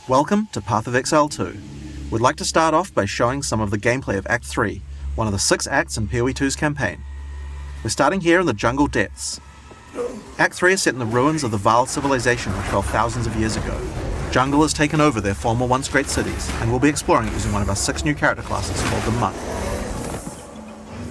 Welcome to Path of Exile 2. We'd like to start off by showing some of the gameplay of Act 3, one of the 6 acts in PoE 2's campaign. We're starting here in the jungle depths. Act 3 is set in the ruins of the Vaal civilization which fell thousands of years ago. Jungle has taken over their former once great cities, and we'll be exploring it using one of our 6 new character classes called the Monk.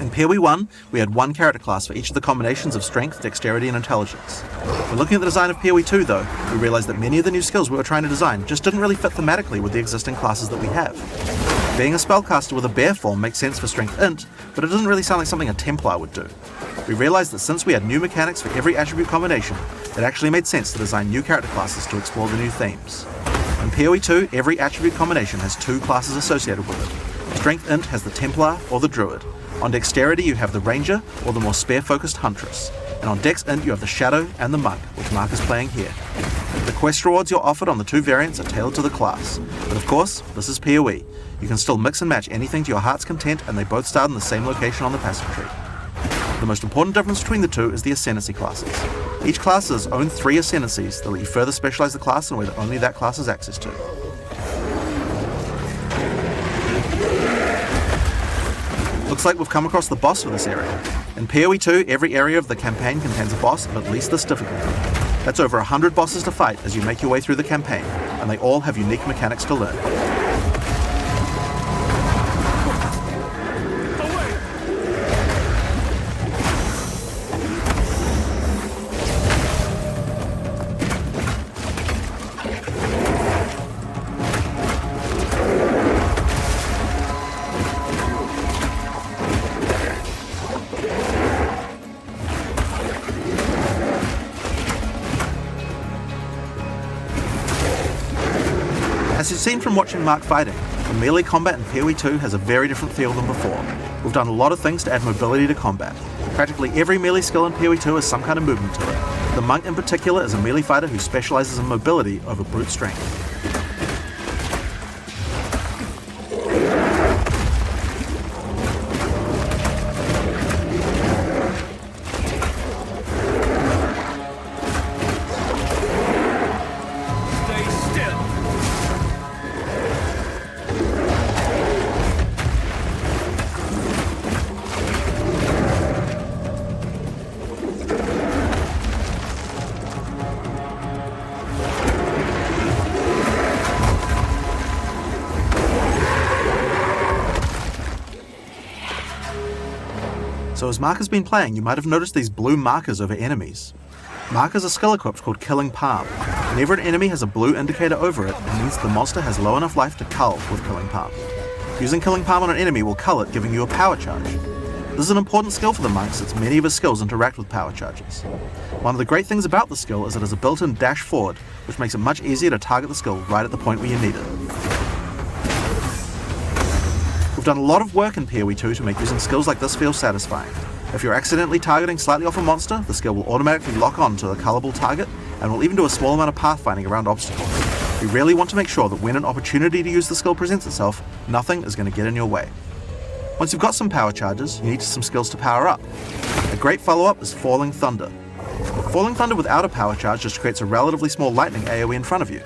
In PoE 1, we had one character class for each of the combinations of strength, dexterity, and intelligence. When looking at the design of PoE 2 though, we realized that many of the new skills we were trying to design just didn't really fit thematically with the existing classes that we have. Being a spellcaster with a bear form makes sense for strength int, but it doesn't really sound like something a Templar would do. We realized that since we had new mechanics for every attribute combination, it actually made sense to design new character classes to explore the new themes. In PoE 2, every attribute combination has 2 classes associated with it. Strength int has the Templar or the Druid. On dexterity you have the Ranger or the more spear-focused Huntress, and on dex int you have the Shadow and the Monk, which Mark is playing here. The quest rewards you're offered on the 2 variants are tailored to the class, but of course, this is PoE. You can still mix and match anything to your heart's content, and they both start in the same location on the passive tree. The most important difference between the 2 is the Ascendancy classes. Each class has its own 3 Ascendancies that let you further specialize the class in a way that only that class has access to. Looks like we've come across the boss for this area. In PoE 2, every area of the campaign contains a boss of at least this difficulty. That's over 100 bosses to fight as you make your way through the campaign, and they all have unique mechanics to learn. As you've seen from watching Mark fighting, the melee combat in PoE 2 has a very different feel than before. We've done a lot of things to add mobility to combat. Practically every melee skill in PoE 2 has some kind of movement to it. The Monk in particular is a melee fighter who specializes in mobility over brute strength. So as Mark has been playing, you might have noticed these blue markers over enemies. Mark is a skill equipped called Killing Palm. Whenever an enemy has a blue indicator over it, it means the monster has low enough life to cull with Killing Palm. Using Killing Palm on an enemy will cull it, giving you a power charge. This is an important skill for the monk since many of his skills interact with power charges. One of the great things about the skill is it has a built-in dash forward, which makes it much easier to target the skill right at the point where you need it. We've done a lot of work in PoE 2 to make using skills like this feel satisfying. If you're accidentally targeting slightly off a monster, the skill will automatically lock on to the cullable target, and will even do a small amount of pathfinding around obstacles. We really want to make sure that when an opportunity to use the skill presents itself, nothing is going to get in your way. Once you've got some power charges, you need some skills to power up. A great follow-up is Falling Thunder. Falling Thunder without a power charge just creates a relatively small lightning AoE in front of you.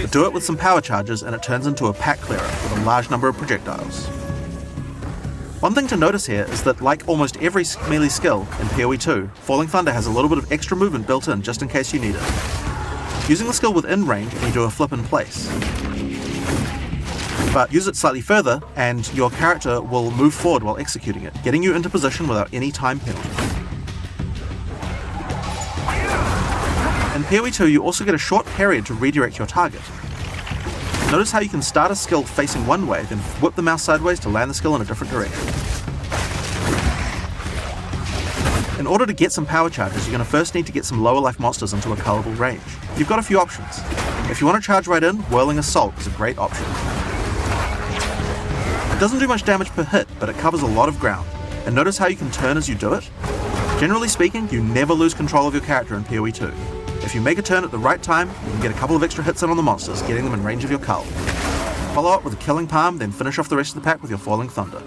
But do it with some power charges and it turns into a pack clearer with a large number of projectiles. One thing to notice here is that, like almost every melee skill in PoE 2, Falling Thunder has a little bit of extra movement built in just in case you need it. Using the skill within range, you do a flip in place. But use it slightly further and your character will move forward while executing it, getting you into position without any time penalty. In PoE 2 you also get a short period to redirect your target. Notice how you can start a skill facing one way, then whip the mouse sideways to land the skill in a different direction. In order to get some power charges, you're going to first need to get some lower life monsters into a cullable range. You've got a few options. If you want to charge right in, Whirling Assault is a great option. It doesn't do much damage per hit, but it covers a lot of ground. And notice how you can turn as you do it? Generally speaking, you never lose control of your character in PoE 2. If you make a turn at the right time, you can get a couple of extra hits in on the monsters, getting them in range of your cull. Follow up with a Killing Palm, then finish off the rest of the pack with your Falling Thunder.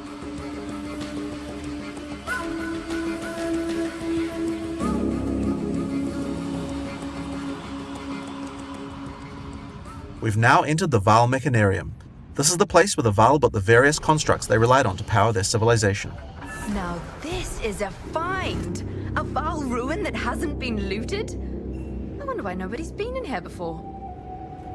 We've now entered the Vile Mechanarium. This is the place where the Vile built the various constructs they relied on to power their civilization. Now this is a find! A Vile ruin that hasn't been looted? I wonder why nobody's been in here before.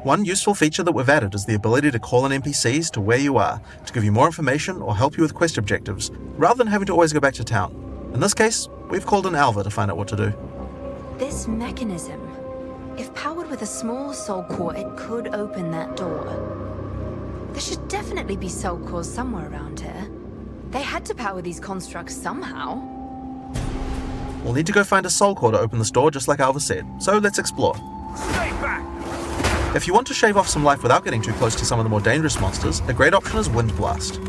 One useful feature that we've added is the ability to call in NPCs to where you are to give you more information or help you with quest objectives, rather than having to always go back to town. In this case, we've called in Alva to find out what to do. This mechanism, if powered with a small soul core, it could open that door. There should definitely be soul cores somewhere around here. They had to power these constructs somehow. We'll need to go find a soul core to open this door, just like Alva said, so let's explore. Stay back! If you want to shave off some life without getting too close to some of the more dangerous monsters, a great option is Wind Blast.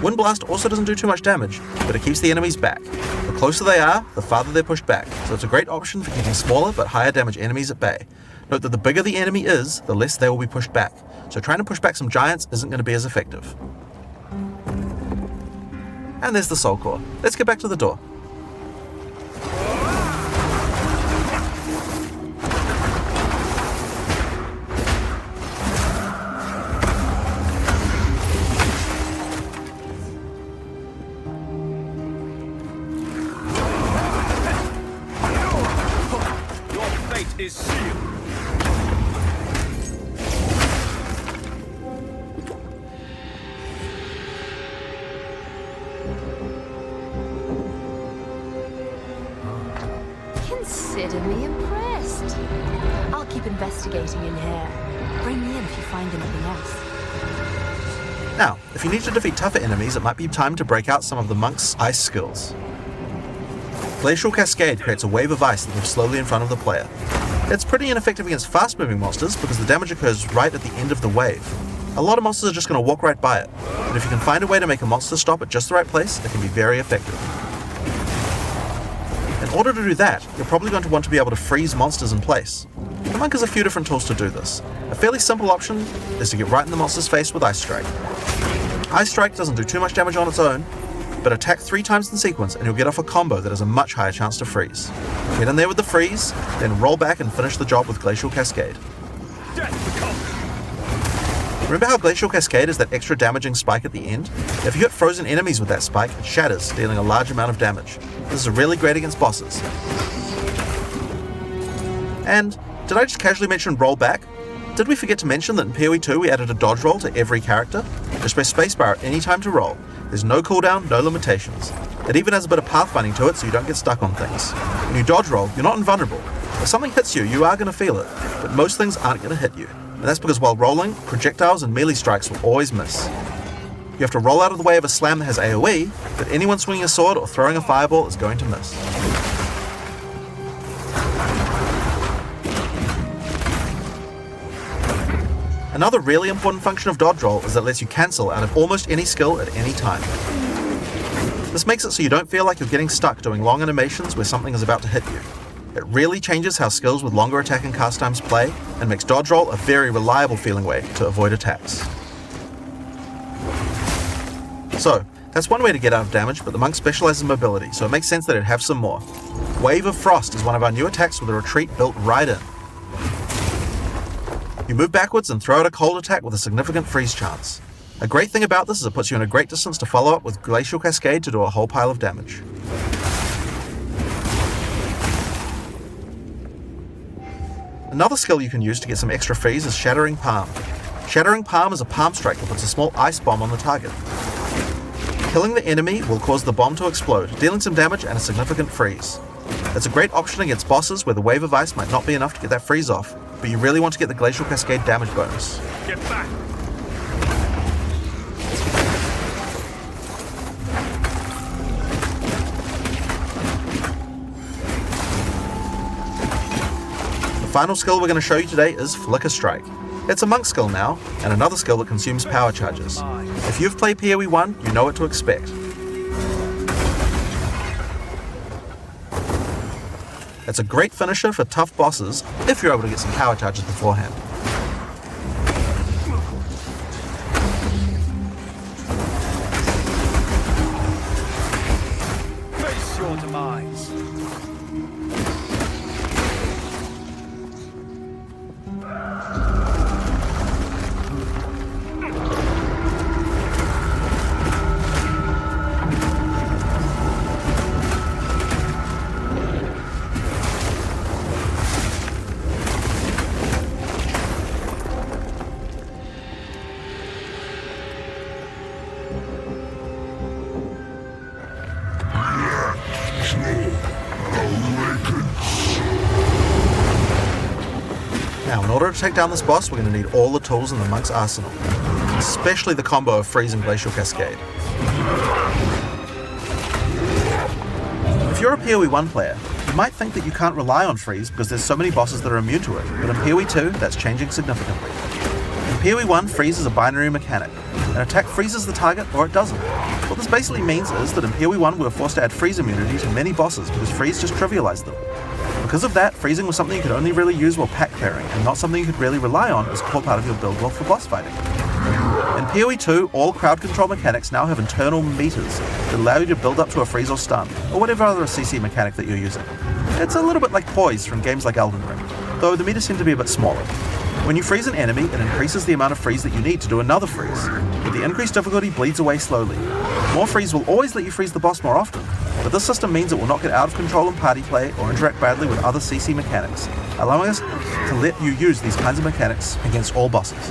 Wind Blast also doesn't do too much damage, but it keeps the enemies back. The closer they are, the farther they're pushed back, so it's a great option for keeping smaller but higher damage enemies at bay. Note that the bigger the enemy is, the less they will be pushed back, so trying to push back some giants isn't going to be as effective. And there's the soul core. Let's get back to the door. Is sealed. Consider me impressed. I'll keep investigating in here. Bring me in if you find anything else. Now, if you need to defeat tougher enemies, it might be time to break out some of the monk's ice skills. Glacial Cascade creates a wave of ice that moves slowly in front of the player. It's pretty ineffective against fast-moving monsters because the damage occurs right at the end of the wave. A lot of monsters are just going to walk right by it, and if you can find a way to make a monster stop at just the right place, it can be very effective. In order to do that, you're probably going to want to be able to freeze monsters in place. The monk has a few different tools to do this. A fairly simple option is to get right in the monster's face with Ice Strike. Ice Strike doesn't do too much damage on its own, but attack 3 times in sequence and you'll get off a combo that has a much higher chance to freeze. Get in there with the freeze, then roll back and finish the job with Glacial Cascade. Remember how Glacial Cascade is that extra damaging spike at the end? If you hit frozen enemies with that spike, it shatters, dealing a large amount of damage. This is really great against bosses. And, did I just casually mention roll back? Did we forget to mention that in PoE 2 we added a dodge roll to every character? Just press spacebar at any time to roll. There's no cooldown, no limitations. It even has a bit of pathfinding to it so you don't get stuck on things. When you dodge roll, you're not invulnerable. If something hits you, you are going to feel it, but most things aren't going to hit you. And that's because while rolling, projectiles and melee strikes will always miss. You have to roll out of the way of a slam that has AoE, but anyone swinging a sword or throwing a fireball is going to miss. Another really important function of dodge roll is that it lets you cancel out of almost any skill at any time. This makes it so you don't feel like you're getting stuck doing long animations where something is about to hit you. It really changes how skills with longer attack and cast times play, and makes dodge roll a very reliable feeling way to avoid attacks. So, that's one way to get out of damage, but the monk specializes in mobility, so it makes sense that it'd have some more. Wave of Frost is one of our new attacks with a retreat built right in. You move backwards and throw out a cold attack with a significant freeze chance. A great thing about this is it puts you in a great distance to follow up with Glacial Cascade to do a whole pile of damage. Another skill you can use to get some extra freeze is Shattering Palm. Shattering Palm is a palm strike that puts a small ice bomb on the target. Killing the enemy will cause the bomb to explode, dealing some damage and a significant freeze. It's a great option against bosses where the wave of ice might not be enough to get that freeze off, but you really want to get the Glacial Cascade damage bonus. Get back! The final skill we're going to show you today is Flicker Strike. It's a monk skill now, and another skill that consumes power charges. If you've played PoE 1, you know what to expect. It's a great finisher for tough bosses, if you're able to get some power charges beforehand. Face your demise. Now, in order to take down this boss, we're going to need all the tools in the monk's arsenal, especially the combo of Freeze and Glacial Cascade. If you're a PoE 1 player, you might think that you can't rely on Freeze because there's so many bosses that are immune to it, but in PoE 2, that's changing significantly. In PoE 1, Freeze is a binary mechanic. An attack freezes the target or it doesn't. What this basically means is that in PoE 1 we were forced to add freeze immunity to many bosses because Freeze just trivialized them. Because of that, freezing was something you could only really use while pack clearing, and not something you could really rely on as a core part of your build for boss fighting. In PoE 2, all crowd control mechanics now have internal meters that allow you to build up to a freeze or stun, or whatever other CC mechanic that you're using. It's a little bit like poise from games like Elden Ring, though the meters seem to be a bit smaller. When you freeze an enemy, it increases the amount of freeze that you need to do another freeze, but the increased difficulty bleeds away slowly. More freeze will always let you freeze the boss more often, but this system means it will not get out of control in party play or interact badly with other CC mechanics, allowing us to let you use these kinds of mechanics against all bosses.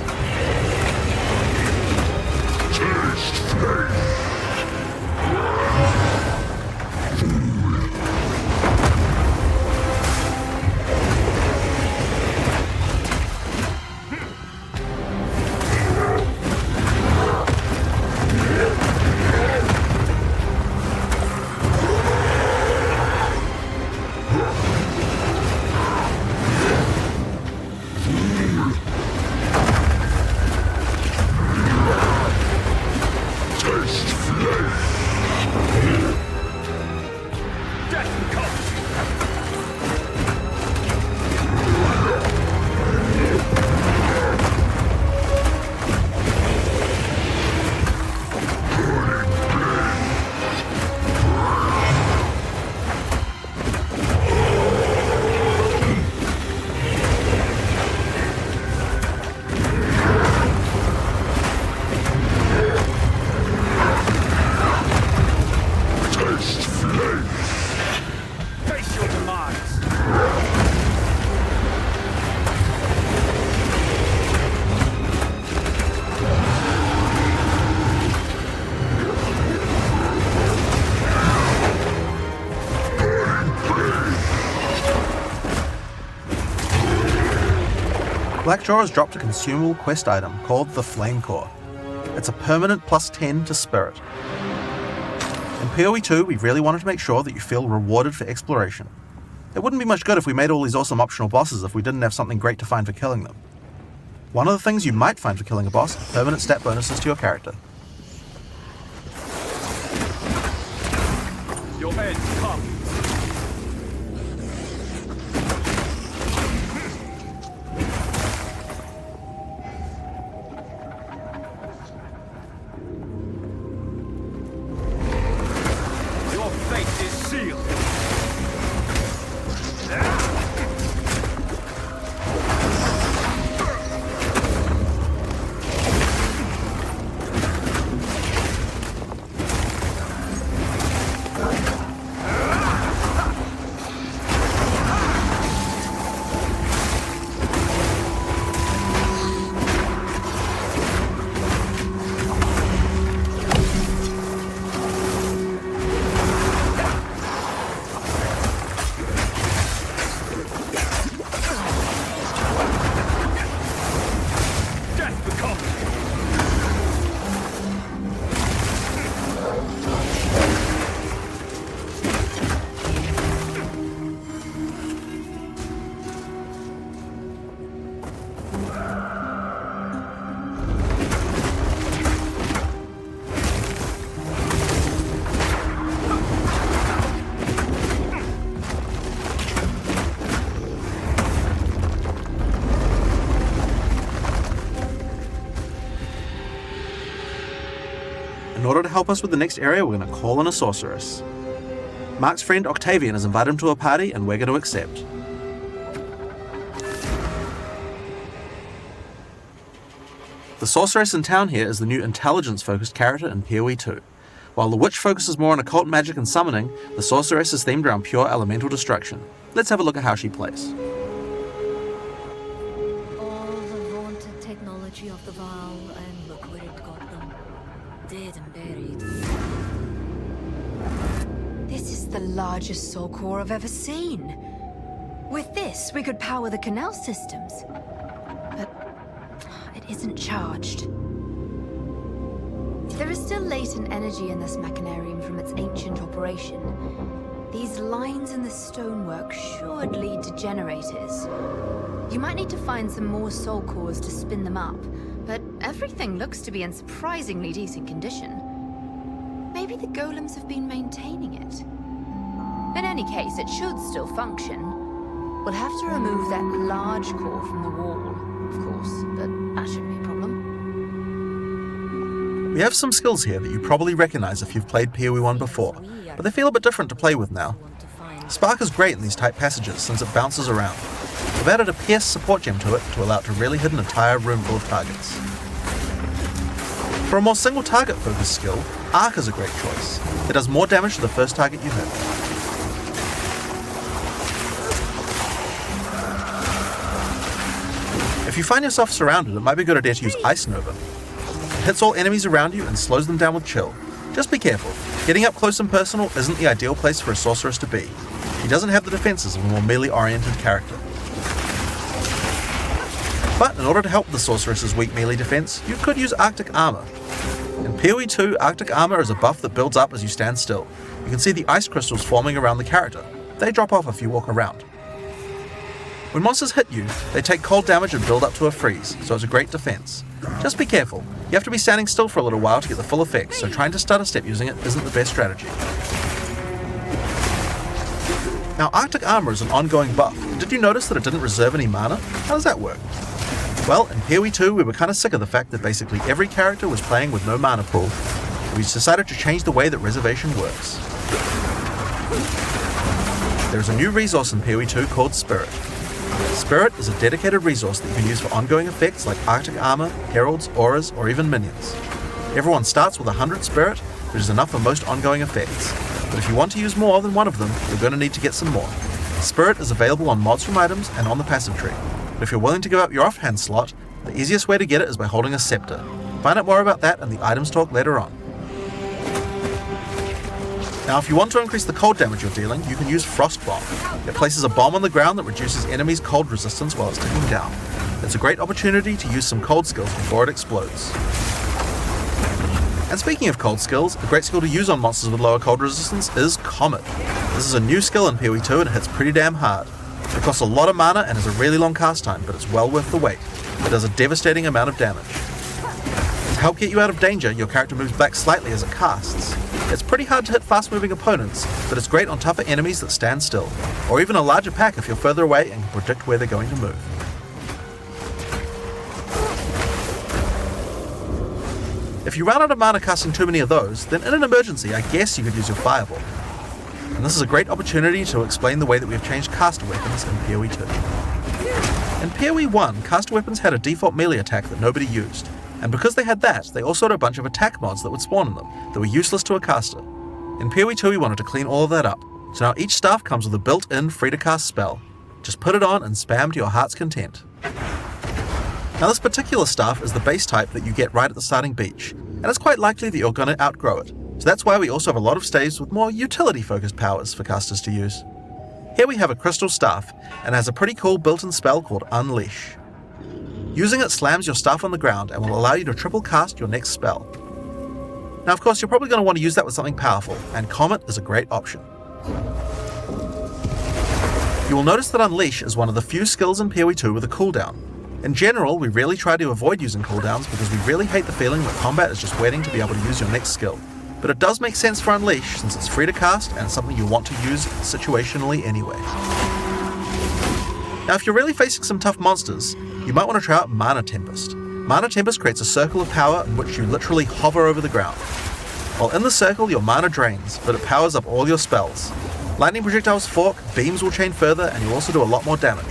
Blackjaw has dropped a consumable quest item called the Flame Core. It's a permanent +10 to Spirit. In PoE 2, we really wanted to make sure that you feel rewarded for exploration. It wouldn't be much good if we made all these awesome optional bosses if we didn't have something great to find for killing them. One of the things you might find for killing a boss are permanent stat bonuses to your character. Your end comes. Your fate is sealed. In order to help us with the next area, we're going to call in a sorceress. Mark's friend Octavian has invited him to a party, and we're going to accept. The sorceress in town here is the new intelligence-focused character in PoE 2. While the witch focuses more on occult magic and summoning, the sorceress is themed around pure elemental destruction. Let's have a look at how she plays. All the vaunted technology of the Vow, and look where it got them. Dead and buried. This is the largest soul core I've ever seen. With this, we could power the canal systems. But it isn't charged. There is still latent energy in this machinarium from its ancient operation. These lines in the stonework should lead to generators. You might need to find some more soul cores to spin them up, but everything looks to be in surprisingly decent condition. Maybe the golems have been maintaining it. In any case, it should still function. We'll have to remove that large core from the wall, of course, but that shouldn't be a problem. We have some skills here that you probably recognize if you've played PoE 1 before, but they feel a bit different to play with now. Spark is great in these tight passages since it bounces around. We've added a Pierce support gem to it to allow it to really hit an entire room full of targets. For a more single target focused skill, Arc is a great choice. It does more damage to the first target you hit. If you find yourself surrounded, it might be a good idea to use Ice Nova. It hits all enemies around you and slows them down with chill. Just be careful. Getting up close and personal isn't the ideal place for a sorceress to be. She doesn't have the defenses of a more melee-oriented character. But in order to help the sorceress's weak melee defense, you could use Arctic Armor. In PoE 2, Arctic Armor is a buff that builds up as you stand still. You can see the ice crystals forming around the character. They drop off if you walk around. When monsters hit you, they take cold damage and build up to a freeze, so it's a great defense. Just be careful. You have to be standing still for a little while to get the full effect, so trying to stutter step using it isn't the best strategy. Now, Arctic Armor is an ongoing buff. Did you notice that it didn't reserve any mana? How does that work? Well, in PoE 2 we were kind of sick of the fact that basically every character was playing with no mana pool. We decided to change the way that reservation works. There is a new resource in PoE 2 called Spirit. Spirit is a dedicated resource that you can use for ongoing effects like Arctic Armor, Heralds, Auras, or even Minions. Everyone starts with 100 Spirit, which is enough for most ongoing effects. But if you want to use more than one of them, you're going to need to get some more. Spirit is available on mods from items and on the passive tree. But if you're willing to give up your offhand slot, the easiest way to get it is by holding a scepter. Find out more about that in the items talk later on. Now, if you want to increase the cold damage you're dealing, you can use Frost Bomb. It places a bomb on the ground that reduces enemies' cold resistance while it's ticking down. It's a great opportunity to use some cold skills before it explodes. And speaking of cold skills, a great skill to use on monsters with lower cold resistance is Comet. This is a new skill in PoE 2 and it hits pretty damn hard. It costs a lot of mana and has a really long cast time, but it's well worth the wait. It does a devastating amount of damage. To help get you out of danger, your character moves back slightly as it casts. It's pretty hard to hit fast-moving opponents, but it's great on tougher enemies that stand still, or even a larger pack if you're further away and can predict where they're going to move. If you run out of mana casting too many of those, then in an emergency I guess you could use your Fireball. And this is a great opportunity to explain the way that we've changed caster weapons in PoE 2. In PoE 1, caster weapons had a default melee attack that nobody used, and because they had that, they also had a bunch of attack mods that would spawn in them, that were useless to a caster. In PoE 2 we wanted to clean all of that up, so now each staff comes with a built-in free-to-cast spell. Just put it on and spam to your heart's content. Now this particular staff is the base type that you get right at the starting beach, and it's quite likely that you're going to outgrow it, so that's why we also have a lot of staves with more utility-focused powers for casters to use. Here we have a crystal staff, and it has a pretty cool built-in spell called Unleash. Using it slams your staff on the ground and will allow you to triple cast your next spell. Now of course you're probably going to want to use that with something powerful, and Comet is a great option. You will notice that Unleash is one of the few skills in PoE 2 with a cooldown. In general, we really try to avoid using cooldowns because we really hate the feeling that combat is just waiting to be able to use your next skill. But it does make sense for Unleash since it's free to cast and it's something you want to use situationally anyway. Now if you're really facing some tough monsters, you might want to try out Mana Tempest. Mana Tempest creates a circle of power in which you literally hover over the ground. While in the circle, your mana drains, but it powers up all your spells. Lightning projectiles fork, beams will chain further, and you'll also do a lot more damage.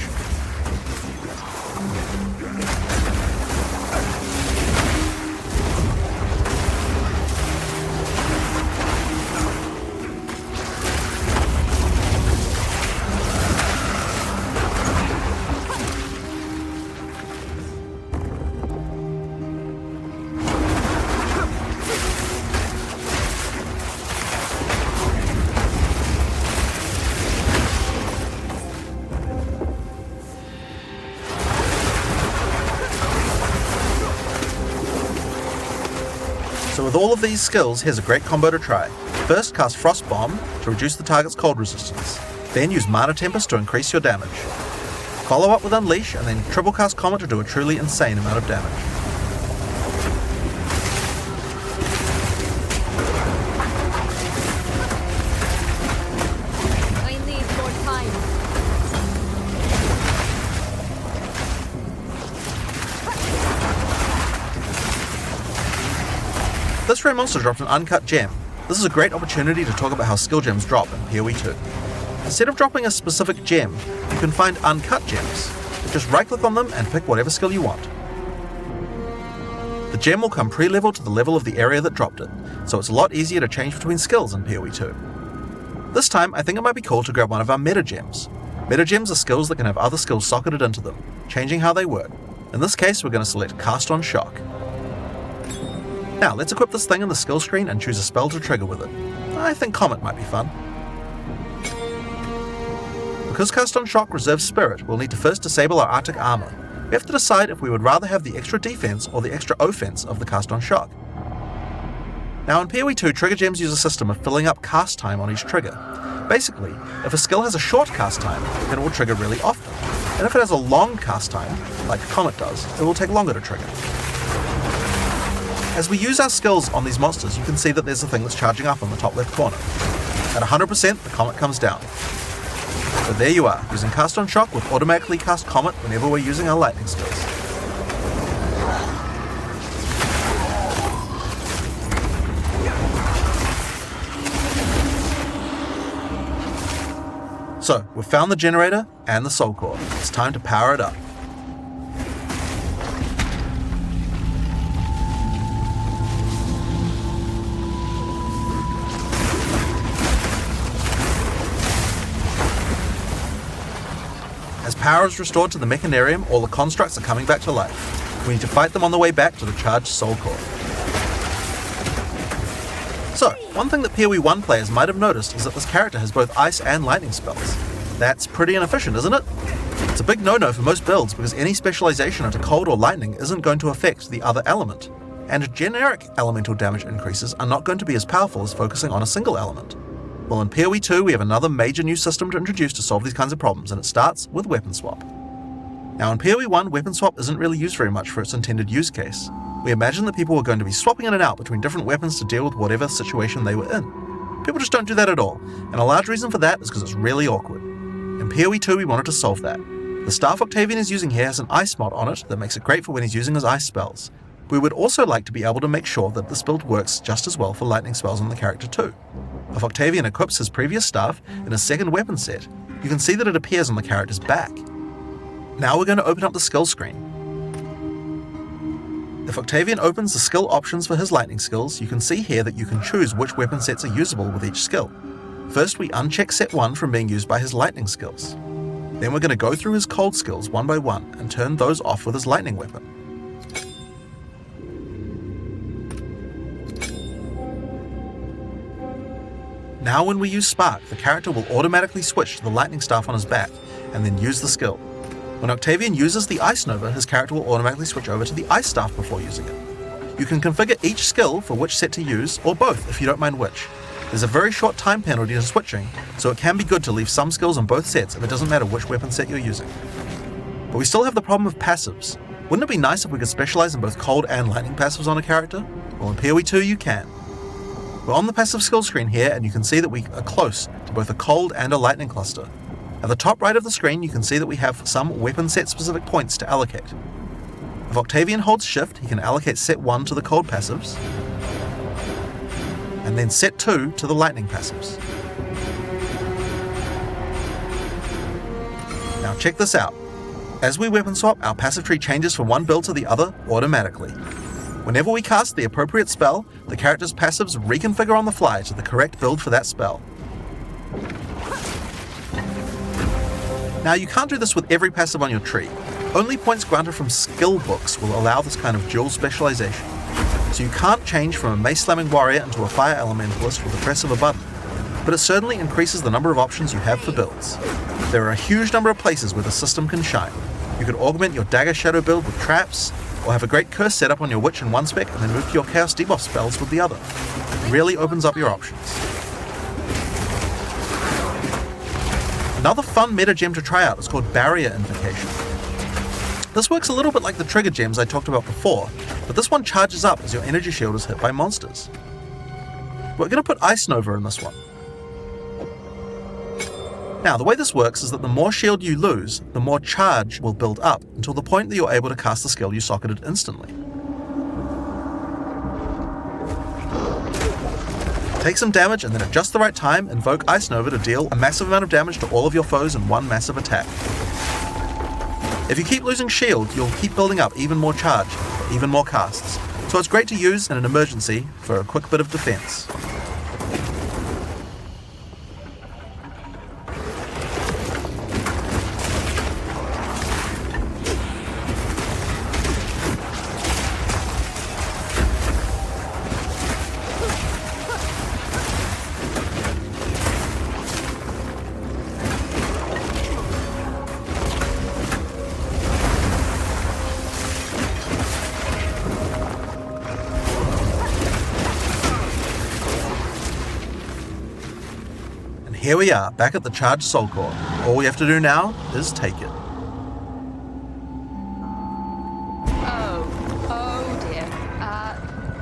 So with all of these skills, here's a great combo to try. First, cast Frost Bomb to reduce the target's cold resistance. Then use Mana Tempest to increase your damage. Follow up with Unleash, and then triple cast Comet to do a truly insane amount of damage. I need more time. This rare monster dropped an uncut gem. This is a great opportunity to talk about how skill gems drop in PoE 2. Instead of dropping a specific gem, you can find uncut gems. Just right-click on them and pick whatever skill you want. The gem will come pre-leveled to the level of the area that dropped it, so it's a lot easier to change between skills in PoE 2. This time, I think it might be cool to grab one of our meta gems. Meta gems are skills that can have other skills socketed into them, changing how they work. In this case, we're going to select Cast on Shock. Now, let's equip this thing in the skill screen and choose a spell to trigger with it. I think Comet might be fun. Because Cast on Shock reserves Spirit, we'll need to first disable our Arctic Armor. We have to decide if we would rather have the extra defense or the extra offense of the Cast on Shock. Now in PoE 2, trigger gems use a system of filling up cast time on each trigger. Basically, if a skill has a short cast time, then it will trigger really often. And if it has a long cast time, like Comet does, it will take longer to trigger. As we use our skills on these monsters, you can see that there's a thing that's charging up on the top left corner. At 100%, the Comet comes down. So there you are, using Cast on Shock with automatically cast Comet whenever we're using our lightning skills. So, we've found the generator and the soul core. It's time to power it up. As power is restored to the Mechanarium, all the constructs are coming back to life. We need to fight them on the way back to the charged soul core. So, one thing that PoE 1 players might have noticed is that this character has both ice and lightning spells. That's pretty inefficient, isn't it? It's a big no-no for most builds because any specialization into cold or lightning isn't going to affect the other element, and generic elemental damage increases are not going to be as powerful as focusing on a single element. Well, in PoE 2 we have another major new system to introduce to solve these kinds of problems, and it starts with weapon swap. Now in PoE 1, weapon swap isn't really used very much for its intended use case. We imagined that people were going to be swapping in and out between different weapons to deal with whatever situation they were in. People just don't do that at all, and a large reason for that is because it's really awkward. In PoE 2 we wanted to solve that. The staff Octavian is using here has an ice mod on it that makes it great for when he's using his ice spells. We would also like to be able to make sure that this build works just as well for lightning spells on the character too. If Octavian equips his previous staff in his second weapon set, you can see that it appears on the character's back. Now we're going to open up the skill screen. If Octavian opens the skill options for his lightning skills, you can see here that you can choose which weapon sets are usable with each skill. First we uncheck set 1 from being used by his lightning skills. Then we're going to go through his cold skills one by one and turn those off with his lightning weapon. Now when we use Spark, the character will automatically switch to the lightning staff on his back, and then use the skill. When Octavian uses the Ice Nova, his character will automatically switch over to the ice staff before using it. You can configure each skill for which set to use, or both if you don't mind which. There's a very short time penalty to switching, so it can be good to leave some skills on both sets if it doesn't matter which weapon set you're using. But we still have the problem of passives. Wouldn't it be nice if we could specialize in both cold and lightning passives on a character? Well, in PoE 2 you can. We're on the passive skill screen here, and you can see that we are close to both a cold and a lightning cluster. At the top right of the screen, you can see that we have some weapon set specific points to allocate. If Octavian holds shift, he can allocate set 1 to the cold passives, and then set 2 to the lightning passives. Now check this out. As we weapon swap, our passive tree changes from one build to the other automatically. Whenever we cast the appropriate spell, the character's passives reconfigure on the fly to the correct build for that spell. Now you can't do this with every passive on your tree. Only points granted from skill books will allow this kind of dual specialization. So you can't change from a mace slamming warrior into a fire elementalist with the press of a button, but it certainly increases the number of options you have for builds. There are a huge number of places where the system can shine. You can augment your dagger shadow build with traps, or have a great curse set up on your witch in one spec and then move to your chaos debuff spells with the other. It really opens up your options. Another fun meta gem to try out is called Barrier Invocation. This works a little bit like the trigger gems I talked about before, but this one charges up as your energy shield is hit by monsters. We're going to put Ice Nova in this one. Now, the way this works is that the more shield you lose, the more charge will build up until the point that you're able to cast the skill you socketed instantly. Take some damage and then at just the right time, invoke Ice Nova to deal a massive amount of damage to all of your foes in one massive attack. If you keep losing shield, you'll keep building up even more charge, for even more casts, so it's great to use in an emergency for a quick bit of defense. Here we are, back at the charged Soul Core. All we have to do now is take it. Oh dear.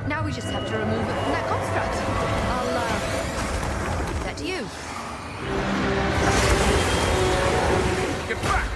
Now we just have to remove it from that construct. I'll, leave that to you. Get back!